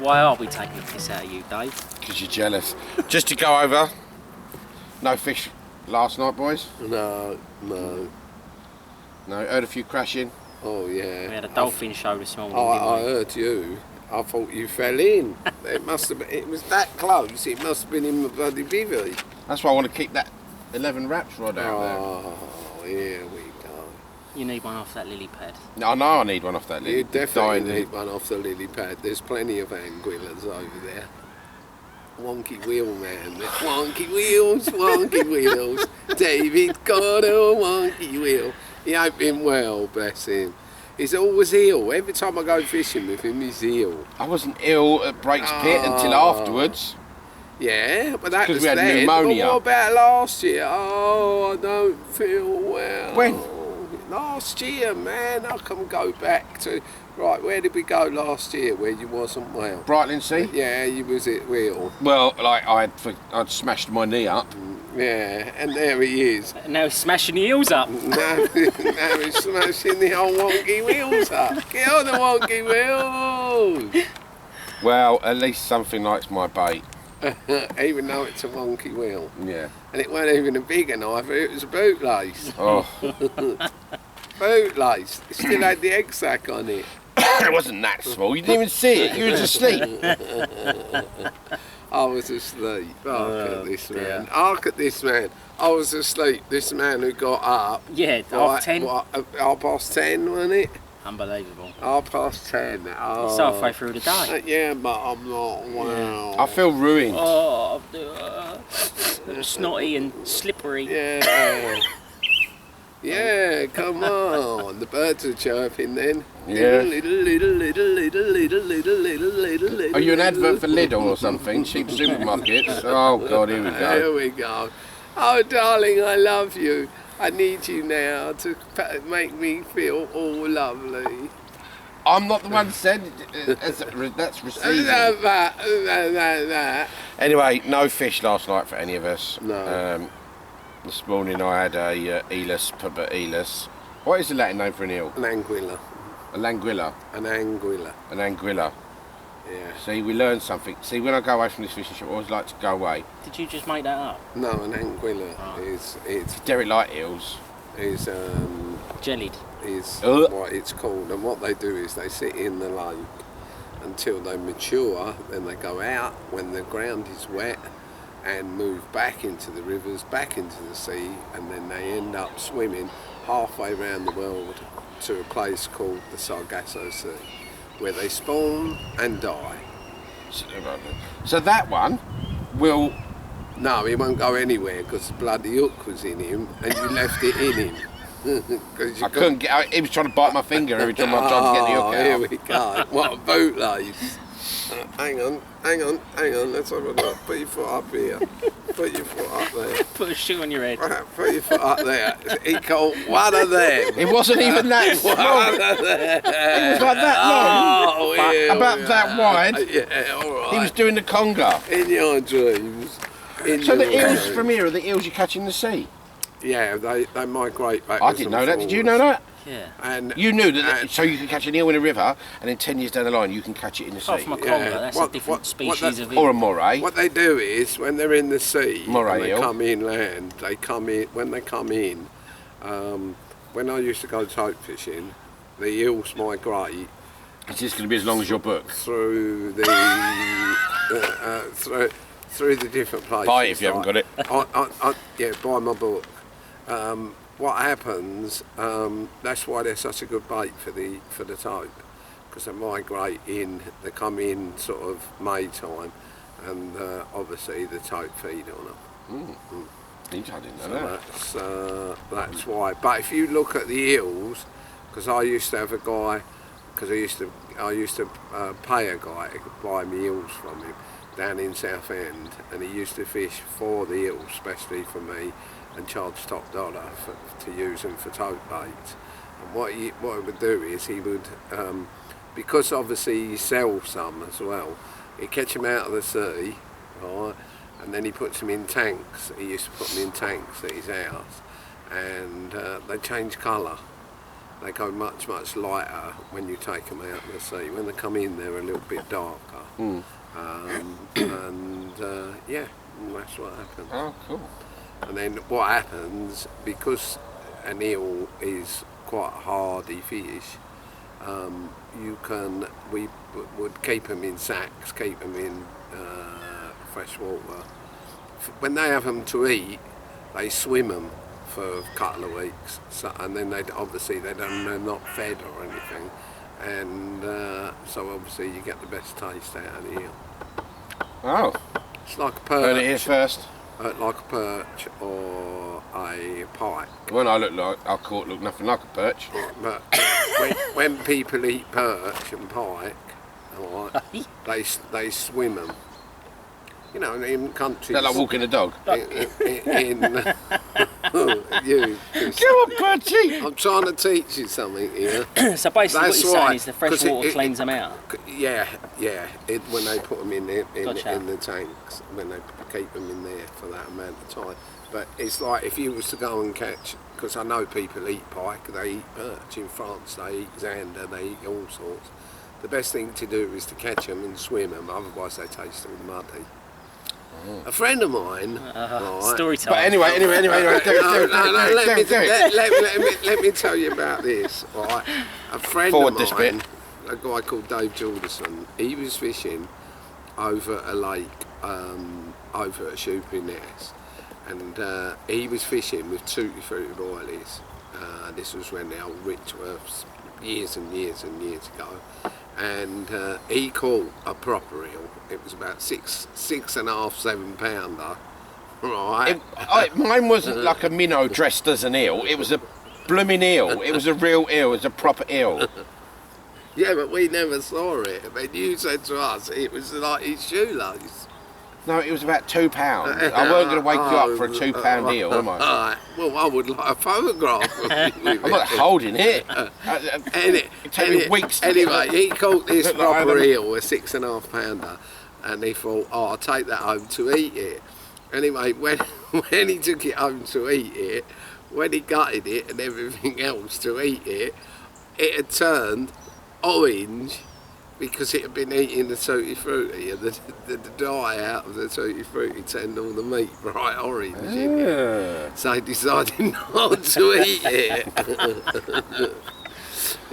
Why are we taking the piss out of you, Dave? Because you're jealous. Just to go over, no fish last night, boys? No. No, heard a few crashing. Oh, yeah. We had a dolphin show this morning. I heard you. I thought you fell in. It must have been, it was that close, it must have been in the bloody bivvy. That's why I want to keep that 11 wraps rod out there. Oh, here we go. You need one off that lily pad. I know I need one off that lily. You definitely need one off the lily pad. There's plenty of anguillers over there. Wonky wheel, man. Wonky wheels. David got a wonky wheel. He ain't been well, bless him. He's always ill. Every time I go fishing with him, he's ill. I wasn't ill at Breaks Pit until afterwards. Yeah, but that was we had then. pneumonia. But what about last year? Oh, I don't feel well. When? Last year, man. I can go back to... Right, where did we go last year where you wasn't well? Brightling Sea? Yeah, you was ill. Well, like I'd smashed my knee up. Yeah, and there he is. And now he's smashing the eels up. Now he's smashing the old wonky wheels up. Get on the wonky wheels! Well, at least something likes my bait. Even though it's a wonky wheel. Yeah. And it wasn't even a bigger knife, it was a bootlace. Oh. Bootlace. It still had the egg sac on it. It wasn't that small. You didn't even see it. You was asleep. I was asleep. Hark at this man. dear. Hark at this man. I was asleep. This man who got up. Yeah, Right, 10. what, 10:30, wasn't it? Unbelievable. 10:30. Oh. It's halfway through the day. Yeah, but I'm not well. I feel ruined. Oh, snotty and slippery. Yeah. Yeah, come on. The birds are chirping then. Yeah. Little. Are you an advert for Lidl or something? Cheap supermarkets? Oh, God, here we go. Here we go. Oh, darling, I love you. I need you now to make me feel all lovely. I'm not the one said that's receiving. That. Anyway, no fish last night for any of us. No. This morning I had a Eels. What is the Latin name for an eel? An anguilla. A languilla. An anguilla. An anguilla. Yeah. See, we learned something. See, when I go away from this fishing shop, I always like to go away. Did you just make that up? No, an anguilla is Derek light eels. Jellied. What it's called, and what they do is they sit in the lake until they mature, then they go out when the ground is wet and move back into the rivers, back into the sea, and then they end up swimming halfway around the world to a place called the Sargasso Sea, where they spawn and die. So that one will... No, he won't go anywhere because the bloody hook was in him and you left it in him. I couldn't get out. He was trying to bite my finger every time I tried to get the hook out. Here we go. What a bootlace. Hang on. Let's have a look. Put your foot up here. Put your foot up there. Put a shoe on your head. Put your foot up there. He called one of them. It wasn't even that small. One of them. It was like that long. Oh, about that wide. Yeah, all right. He was doing the conga. In your dreams. So the eels from here are the eels you catch in the sea? Yeah, they migrate back. I didn't know that. Did you know that? Yeah. And you knew that, so you can catch an eel in a river, and then 10 years down the line, you can catch it in the sea. Apart from a conga, that's a different species of eel. Or a moray. What they do is, when they're in the sea, Moray and they eel. come inland, when they come in, when I used to go tote fishing, the eels migrate. Is this going to be as long as your book? Through the through the different places. Buy it if you haven't got it. Yeah, buy my book. What happens? That's why they're such a good bait for the tote, because they migrate in. They come in sort of May time, and obviously the tote feed on them. I didn't know So that's why. But if you look at the eels, because I used to have a guy, because I used to pay a guy to buy me eels from him down in Southend, and he used to fish for the eels, especially for me, and charge top dollar to use them for tote baits. And what he would do is he would, because obviously he sells some as well, he'd catch them out of the sea, right, and then he puts them in tanks. He used to put them in tanks at his house, and they change colour. they go much lighter when you take them out of the sea. When they come in, they're a little bit darker. Yeah, that's what happens. Oh, cool. And then what happens, because an eel is quite a hardy fish, we would keep them in sacks, keep them in fresh water. When they have them to eat, they swim them for a couple of weeks, and then they're not fed or anything, and so obviously you get the best taste out of the eel. Oh. It's like a perch. Heard it here first. Like a perch or a pike. When I caught looked nothing like a perch. But when people eat perch and pike, all right, they swim them. You know, in countries. They're like walking a dog. You. Come on, Perchy! I'm trying to teach you something here. So basically, what you're saying is the fresh water it cleans them out. Yeah. When they put them in the Gotcha. in the tanks, when they keep them in there for that amount of time. But it's like if you was to go and catch, because I know people eat pike, they eat perch in France, they eat zander, they eat all sorts. The best thing to do is to catch them and swim them, otherwise they taste them muddy. A friend of mine, right, Story time. But anyway. let me tell you about this. Right, a friend of mine, a guy called Dave Jordison, he was fishing over a lake, over at Shoepiness, and he was fishing with tutti frutti boilies. This was when the old Ritchie was years and years ago. And he caught a proper eel. It was about 6.5, 7 pounder, right? Mine wasn't like a minnow dressed as an eel. It was a blooming eel. It was a real eel. It was a proper eel. Yeah, but we never saw it. I mean, you said to us it was like his shoelace. No, it was about £2. I weren't going to wake you up for a £2 eel, am I? Well, I would like a photograph of it. I'm not holding it. It took me weeks to Anyway, he caught this Look like proper Adam. eel, a 6.5 pounder, and he thought, I'll take that home to eat it. Anyway, when he took it home to eat it, when he gutted it and everything else to eat it, it had turned orange because it had been eating the tutti frutti, and the dye out of the tutti frutti turned all the meat bright orange in it. So he decided not to eat it.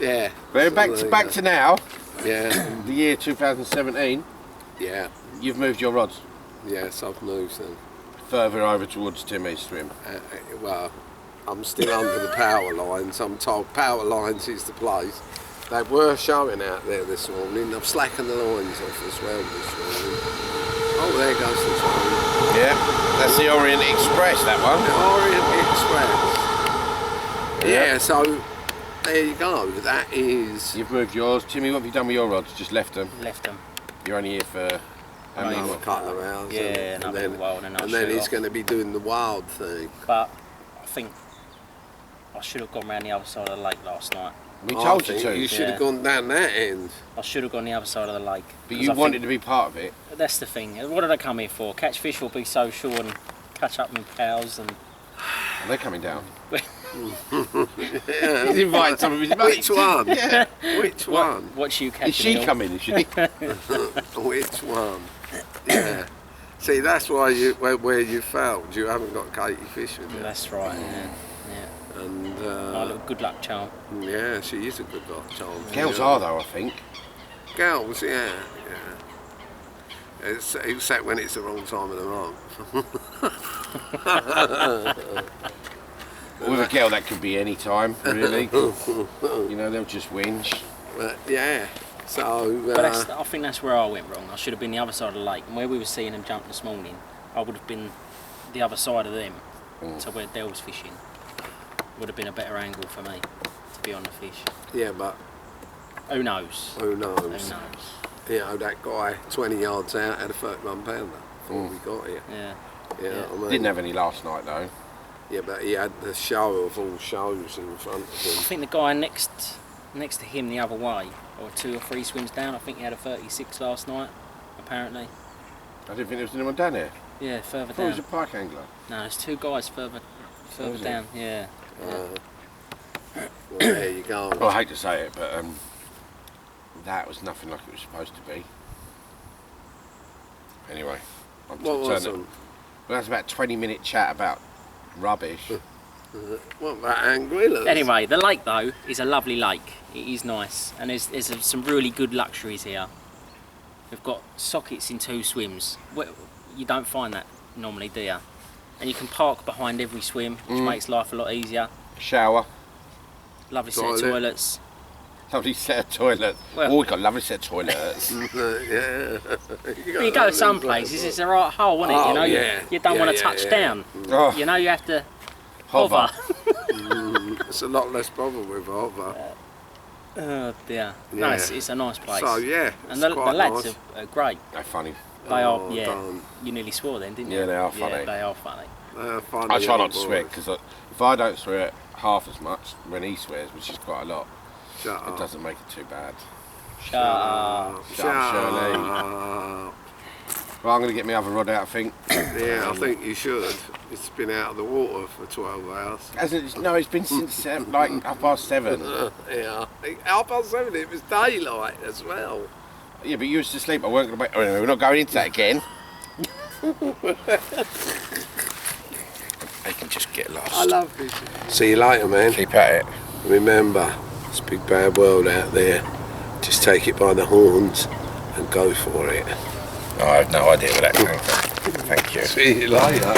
Yeah. But back to now. Yeah. The year 2017. Yeah. You've moved your rods Yes, I've moved them. further over towards Timmy's swim. Well, I'm still under the power lines. I'm told power lines is the place. They were showing out there this morning. I've slackened the lines off as well this morning. Oh, there goes the train. Yeah, that's the Orient Express, that one. The Orient Express. Yeah, so there you go. That is... You've moved yours. Timmy, what have you done with your rods? Just left them? Left them. You're only here for how many a couple of hours. Yeah, and another while, and then he's going to be doing the wild thing. But I think I should have gone round the other side of the lake last night. We told you to. You should have gone down that end. I should have gone the other side of the lake. But you wanted to be part of it. That's the thing. What did I come here for? Catch fish or be social and catch up with pals and... Are they coming down? Yeah. He's invited some of his mates. Which one? Yeah. Which one? What's you catching? Is she coming? Is she? Which one? Yeah. See, that's why where you failed. You haven't got Katie fish with you. That's right. Yeah. And My little good luck charm. yeah, she is a good luck charm. Girls are though, I think. Girls, yeah. Except when it's the wrong time of the month. With a girl, that could be any time, really. You know, they'll just whinge. But yeah, so... But I think that's where I went wrong. I should have been the other side of the lake. And where we were seeing them jump this morning, I would have been the other side of them, to where Dell was fishing. Would have been a better angle for me to be on the fish. Yeah, but... Who knows? Who knows? Who knows? You know, that guy 20 yards out had a 31 pounder before we got here. Yeah. You know what I mean? Didn't have any last night, though. Yeah, but he had the show of all shows in front of him. I think the guy next to him the other way, or 2 or 3 swims down, I think he had a 36 last night, apparently. I didn't think there was anyone down there. Yeah, further I thought he was down. a pike angler. No, there's 2 guys further was down. it? Yeah. Well, there you go. Well, I hate to say it, but that was nothing like it was supposed to be. Anyway, What was it? Well, that's about 20-minute chat about rubbish. What about Anguillas? Anyway, the lake though is a lovely lake. It is nice, and there's some really good luxuries here. We've got sockets in 2 swims. You don't find that normally, do you? And you can park behind every swim, which makes life a lot easier. Shower. Lovely set of toilets. Lovely set of toilets. Well, we've got a lovely set of toilets. Yeah. You go to some places, it's the right hole, isn't it? You know, you don't want to touch down. Oh. You know, you have to hover. It's a lot less problem with hover. Oh dear. No, it's a nice place. So yeah, and the lads nice. are great. They're funny. They are, Don't. You nearly swore then, didn't you? Yeah, they are funny. Yeah, they are funny. Funny I try not to boys. swear because if I don't swear half as much when he swears, which is quite a lot, Shut it up. doesn't make it too bad. Shut up. Shut up, Shirley. up. Well, I'm going to get my other rod out, I think. Yeah, I think you should. It's been out of the water for 12 hours. No, it's been since like 7:30. Yeah. 7:30, it was daylight as well. Yeah, but you was asleep. I weren't going to wait. Anyway, we're not going into that again. They can just get lost. I love this. See you later, man. Keep at it. Remember, it's a big bad world out there. Just take it by the horns and go for it. I have no idea where that came from. Thank you. See you later.